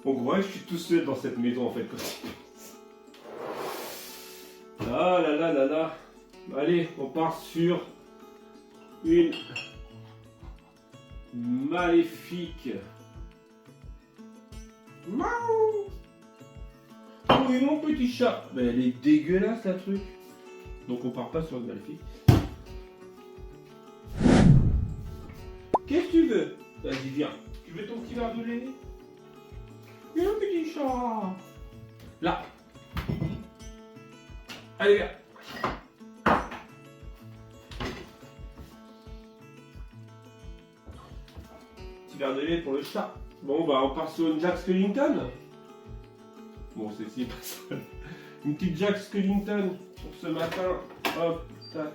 En gros, je suis tout seul dans cette maison en fait. Ah là là là là. Allez, on part sur une maléfique. Miaou. Oui, mon petit chat. Mais elle est dégueulasse la truc. Donc on part pas sur une maléfique. Qu'est-ce que tu veux? Vas-y, viens. Tu veux ton petit verre de lait? Viens, petit chat. Là. Allez, viens. Petit verre de lait pour le chat. Bon, bah, on part sur une Jack Skellington. Bon, c'est pas ça. Une petite Jack Skellington pour ce matin. Hop, tac.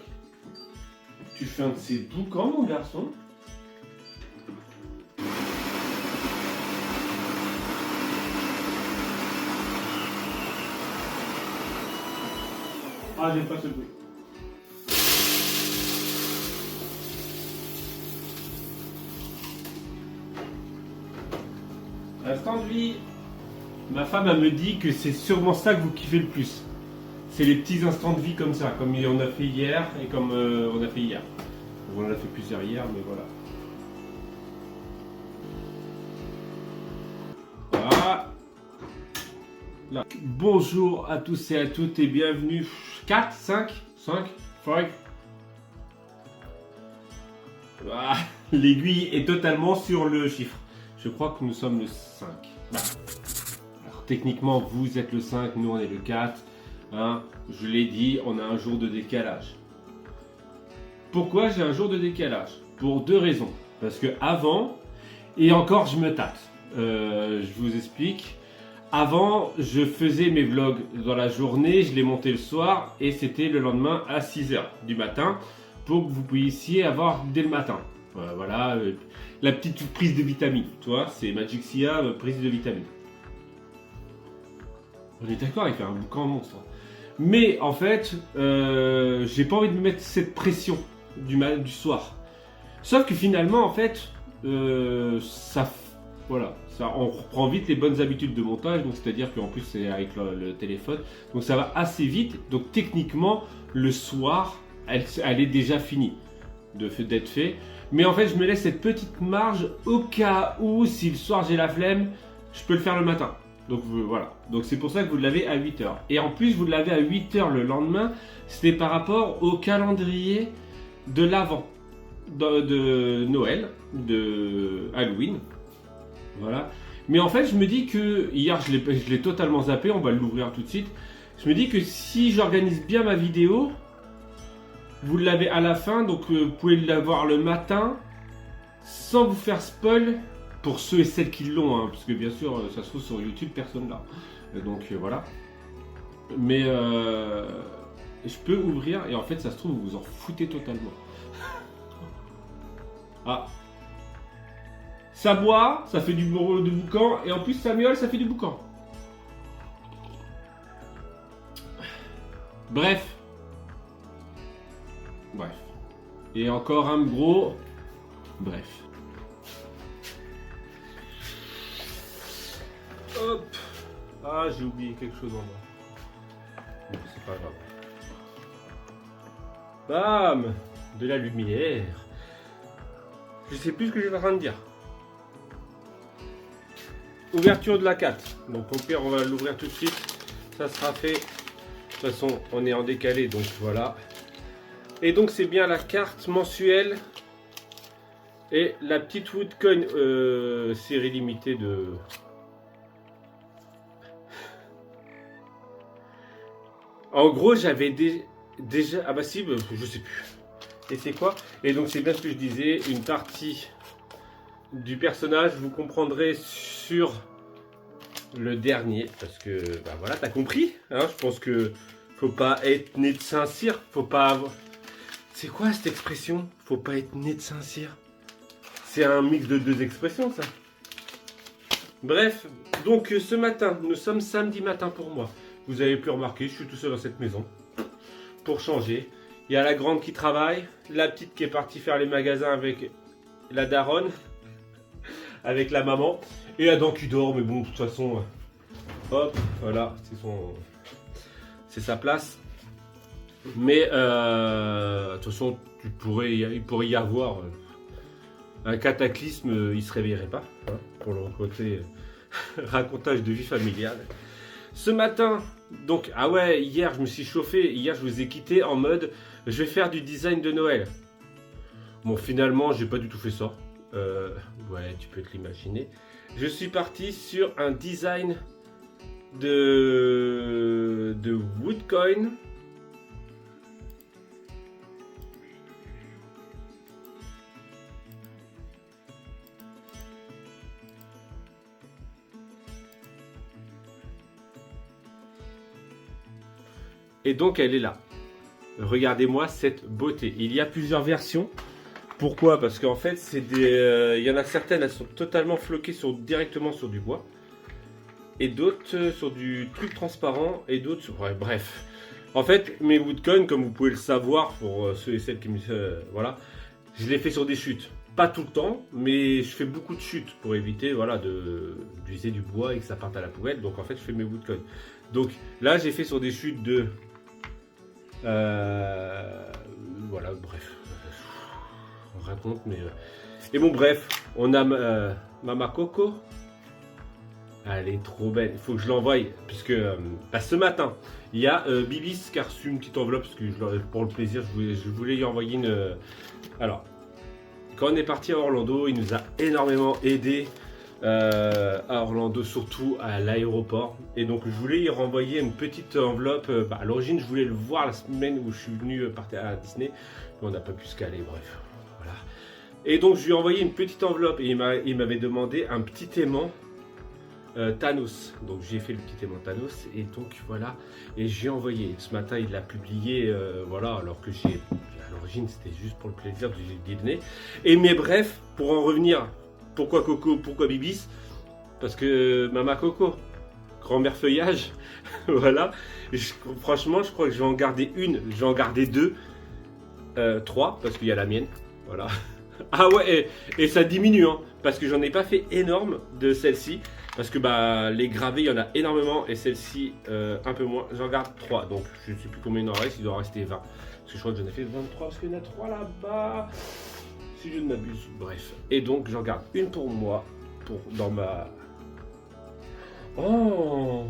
Tu fais un de ces boucans, mon garçon. Ah, j'aime pas ce bruit. Instant de vie. Ma femme, elle me dit que c'est sûrement ça que vous kiffez le plus. C'est les petits instants de vie comme ça, comme on a fait hier et comme on a fait hier. On en a fait plusieurs hier, mais voilà. Voilà. Là. Bonjour à tous et à toutes et bienvenue. 4, 5, 5, 5. Ah, l'aiguille est totalement sur le chiffre. Je crois que nous sommes le 5. Alors techniquement, vous êtes le 5, nous on est le 4. Hein, je l'ai dit, on a un jour de décalage. Pourquoi j'ai un jour de décalage? Pour deux raisons. Parce que avant, et encore je me tâte. Je vous explique. Avant, je faisais mes vlogs dans la journée, je les montais le soir et c'était le lendemain à 6h du matin pour que vous puissiez avoir dès le matin. Voilà, la petite prise de vitamine, tu vois, c'est Magic Sia, prise de vitamine. On est d'accord, il fait un boucan monstre. Mais en fait, j'ai pas envie de me mettre cette pression du soir. Sauf que finalement, en fait, voilà, on reprend vite les bonnes habitudes de montage, donc c'est-à-dire qu'en plus c'est avec le téléphone, donc ça va assez vite. Donc techniquement, le soir, elle est déjà finie d'être fait. Mais en fait, je me laisse cette petite marge au cas où, si le soir j'ai la flemme, je peux le faire le matin. Donc voilà, donc c'est pour ça que vous l'avez à 8h. Et en plus, vous l'avez à 8h le lendemain, c'était par rapport au calendrier de l'Avent, de Noël, de Halloween. Voilà. Mais en fait, je me dis que, hier je l'ai totalement zappé, on va l'ouvrir tout de suite. Je me dis que si j'organise bien ma vidéo, vous l'avez à la fin, donc vous pouvez l'avoir le matin, sans vous faire spoil, pour ceux et celles qui l'ont, hein, parce que bien sûr, ça se trouve sur YouTube, personne là. Donc voilà. Mais je peux ouvrir, et en fait, ça se trouve, vous vous en foutez totalement. Ah. Ça boit, ça fait du boucan, et en plus ça miaule, ça fait du boucan. Bref. Et encore un gros. Bref. Hop. Ah, j'ai oublié quelque chose en bas. Bon, c'est pas grave. Bam. De la lumière. Je sais plus ce que j'étais en train de dire. Ouverture de la 4. Donc au pire, on va l'ouvrir tout de suite. Ça sera fait. De toute façon, on est en décalé, donc voilà. Et donc c'est bien la carte mensuelle et la petite Woodcoin série limitée de... En gros, j'avais déjà... Ah bah si, je sais plus. Et c'est quoi? Et donc c'est bien ce que je disais, une partie du personnage, vous comprendrez sur le dernier. Parce que, bah voilà, t'as compris, hein, je pense que faut pas être né de Saint-Cyr, faut pas avoir... C'est quoi cette expression? Faut pas être né de Saint-Cyr. C'est un mix de deux expressions, ça. Bref, donc ce matin, nous sommes samedi matin pour moi. Vous avez pu remarquer, je suis tout seul dans cette maison. Pour changer. Il y a la grande qui travaille, la petite qui est partie faire les magasins avec la daronne. avec la maman. Et Adam qui dort, mais bon, de toute façon, hop, voilà, c'est sa place. Mais de toute façon, il pourrait y avoir un cataclysme, il se réveillerait pas, hein, pour le côté racontage de vie familiale. Ce matin, donc, ah ouais, hier je me suis chauffé, hier je vous ai quitté en mode je vais faire du design de Noël. Bon, finalement, j'ai pas du tout fait ça. Ouais, tu peux te l'imaginer. Je suis parti sur un design de Woodcoin. Et donc elle est là. Regardez-moi cette beauté. Il y a plusieurs versions. Pourquoi? Parce qu'en fait, il y en a certaines, elles sont totalement floquées directement sur du bois. Et d'autres sur du truc transparent. Et d'autres sur... Ouais, bref. En fait, mes Woodcoin, comme vous pouvez le savoir, pour ceux et celles qui me... voilà. Je les fais sur des chutes. Pas tout le temps, mais je fais beaucoup de chutes pour éviter voilà, d'user du bois et que ça parte à la poubelle. Donc en fait, je fais mes Woodcoin. Donc là, j'ai fait sur des chutes de... voilà, bref. On raconte, mais... Et bon, bref, on a Mama Coco. Elle est trop belle. Il faut que je l'envoie, puisque ce matin, il y a Bibis qui a reçu une petite enveloppe, parce que pour le plaisir, je voulais lui envoyer une... Alors, quand on est parti à Orlando, il nous a énormément aidé à Orlando, surtout à l'aéroport. Et donc, je voulais lui renvoyer une petite enveloppe. À l'origine, je voulais le voir la semaine où je suis venu partir à Disney, mais on n'a pas pu se caler, bref. Voilà. Et donc, je lui ai envoyé une petite enveloppe et il m'avait demandé un petit aimant Thanos. Donc, j'ai fait le petit aimant Thanos et donc voilà. Et j'ai envoyé. Ce matin, il l'a publié, voilà, alors que à l'origine, c'était juste pour le plaisir du dîner. Et mais bref, pour en revenir. Pourquoi Coco? Pourquoi Bibis? Parce que Mama Coco, grand-mère feuillage, voilà. Franchement, je crois que je vais en garder une, je vais en garder deux, trois, parce qu'il y a la mienne, voilà. Ah ouais, et ça diminue, hein, parce que j'en ai pas fait énorme de celle-ci, parce que les gravées, il y en a énormément, et celle-ci, un peu moins. J'en garde 3, donc je ne sais plus combien il en reste, il doit en rester 20. Parce que je crois que j'en ai fait 23, parce qu'il y en a 3 là-bas. Si je ne m'abuse, bref. Et donc j'en garde une pour moi, dans ma... Oh!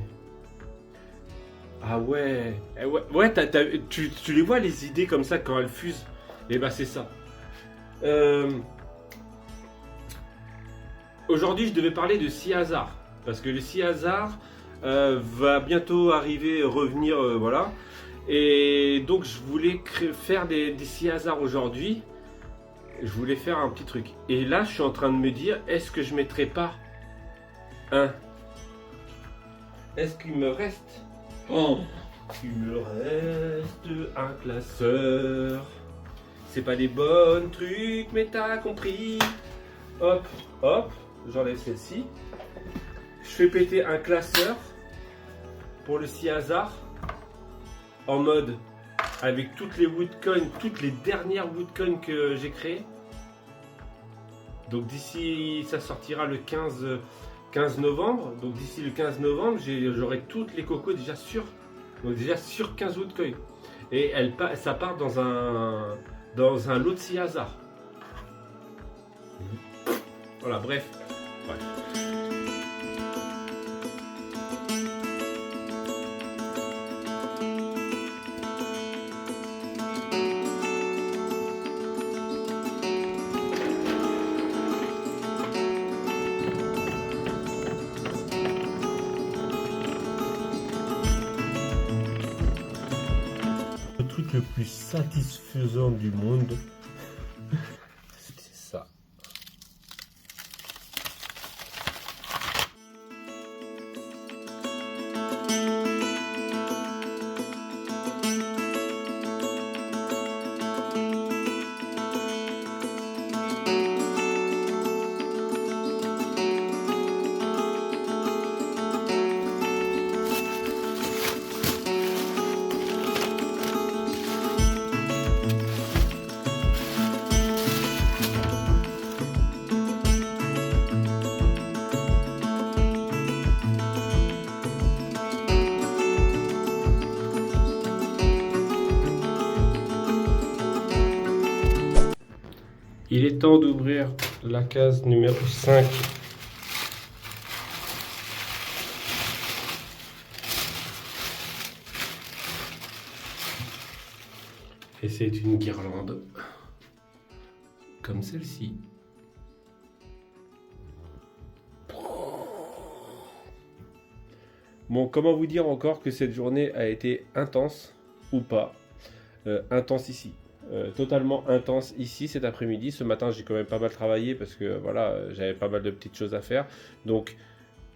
Ah ouais! Ouais, tu les vois les idées comme ça quand elles fusent? Et c'est ça. Aujourd'hui je devais parler de CiaZar. Parce que le CiaZar va bientôt revenir, voilà. Et donc je voulais faire des CiaZar aujourd'hui. Je voulais faire un petit truc. Et là, je suis en train de me dire, est-ce que je mettrai pas un... Est-ce qu'il me reste... Oh, il me reste un classeur. C'est pas des bons trucs, mais t'as compris. Hop, hop, j'enlève celle-ci. Je fais péter un classeur pour le CiaZar en mode... avec toutes les Woodcoin, toutes les dernières Woodcoin que j'ai créées. Donc d'ici, ça sortira le 15 novembre. Donc d'ici le 15 novembre, j'aurai toutes les cocos déjà sur. Donc déjà sur 15 Woodcoin. Et ça part dans un lot de CiaZar. Voilà, bref. Ouais. Le plus satisfaisant du monde, c'est ça. Il est temps d'ouvrir la case numéro 5. Et c'est une guirlande comme celle-ci. Bon, comment vous dire encore que cette journée a été intense ou pas? Intense ici. Totalement intense ici cet après-midi. Ce matin, j'ai quand même pas mal travaillé parce que voilà, j'avais pas mal de petites choses à faire. Donc,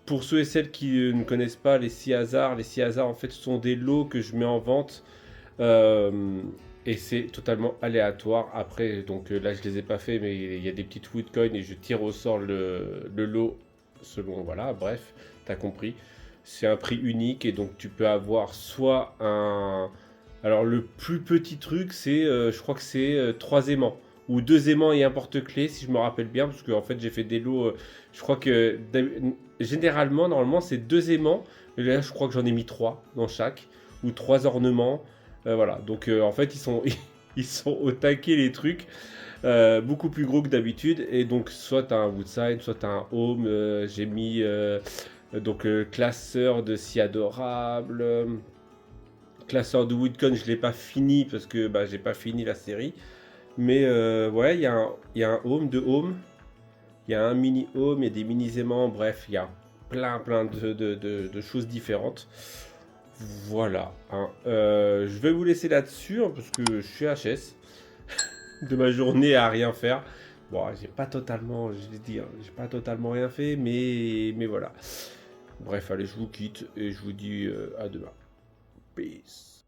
pour ceux et celles qui ne connaissent pas les 6 hasards, les 6 hasards en fait sont des lots que je mets en vente. Et c'est totalement aléatoire. Après, donc là, je les ai pas fait, mais il y a des petites woodcoins et je tire au sort le lot selon, voilà, bref, t'as compris. C'est un prix unique et donc tu peux avoir soit un. Alors, le plus petit truc, c'est, je crois que c'est 3 aimants ou 2 aimants et un porte-clés, si je me rappelle bien, parce que en fait, j'ai fait des lots. Je crois que généralement, normalement, c'est 2 aimants. Mais là, je crois que j'en ai mis 3 dans chaque, ou 3 ornements. Voilà, donc en fait ils sont au taquet les trucs, beaucoup plus gros que d'habitude. Et donc soit t'as un Woodside, soit t'as un Home, j'ai mis donc classeur de si adorable, classeur de Woodcon, je l'ai pas fini parce que bah, j'ai pas fini la série. Mais ouais, il y a un Home, deux Home, il y a un mini Home, il y a des mini aimants, bref, il y a plein de choses différentes. Voilà, hein. Je vais vous laisser là-dessus hein, parce que je suis HS de ma journée à rien faire. Bon, j'ai pas totalement, je vais dire, j'ai pas totalement rien fait, mais voilà. Bref, allez, je vous quitte et je vous dis à demain. Peace.